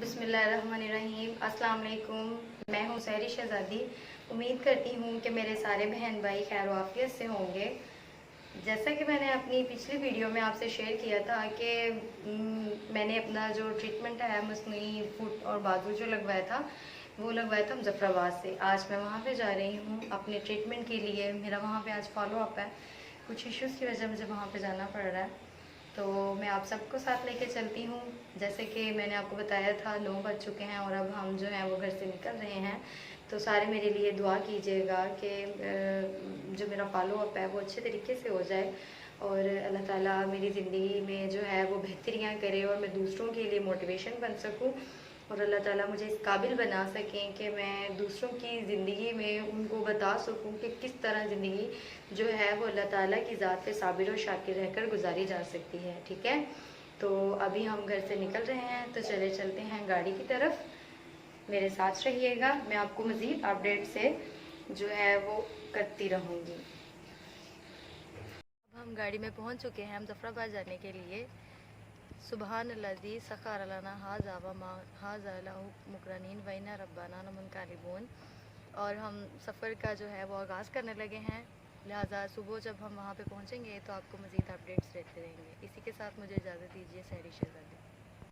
बिस्मिल्लाहिर्रहमानिर्रहीम। अस्सलाम वालेकुम। मैं हूँ सहरी शहज़ादी। उम्मीद करती हूँ कि मेरे सारे बहन भाई खैर आफियत से होंगे। जैसा कि मैंने अपनी पिछली वीडियो में आपसे शेयर किया था कि मैंने अपना जो ट्रीटमेंट है मसनूई फुट और बाजू जो लगवाया था वो लगवाया था मुज़फ़्फ़राबाद से। आज मैं वहाँ पे जा रही हूँ अपने ट्रीटमेंट के लिए। मेरा वहाँ पे आज फॉलो अप है। कुछ इश्यूज़ की वजह मुझे वहाँ पे जाना पड़ रहा है, तो मैं आप सबको साथ लेके चलती हूँ। जैसे कि मैंने आपको बताया था 9 बज चुके हैं और अब हम जो हैं वो घर से निकल रहे हैं। तो सारे मेरे लिए दुआ कीजिएगा कि जो मेरा फॉलो अप है वो अच्छे तरीके से हो जाए और अल्लाह ताला मेरी ज़िंदगी में जो है वो बेहतरियाँ करे और मैं दूसरों के लिए मोटिवेशन बन सकूँ और अल्लाह ताला मुझे इस काबिल बना सकें कि मैं दूसरों की ज़िंदगी में उनको बता सकूं कि किस तरह ज़िंदगी जो है वो अल्लाह ताला की ज़ात पे साबिर और शाकिर रहकर गुजारी जा सकती है। ठीक है, तो अभी हम घर से निकल रहे हैं, तो चले चलते हैं गाड़ी की तरफ। मेरे साथ रहिएगा, मैं आपको मज़ीद अपडेट से जो है वो करती रहूँगी। अब हम गाड़ी में पहुँच चुके हैं मुज़फ़्फ़राबाद जाने के लिए। सुबहानल्लज़ी सख़र लना हाज़ा व मा हाज़ा लहु मुक़रनीन व इन्ना रब्बाना लमुनक़लिबून। और हम सफ़र का जो है वो आगाज़ करने लगे हैं, लिहाजा सुबह जब हम वहाँ पे पहुँचेंगे तो आपको मज़ीद अपडेट्स देते रहेंगे। इसी के साथ मुझे इजाज़त दीजिए। सहरी शहज़ादी।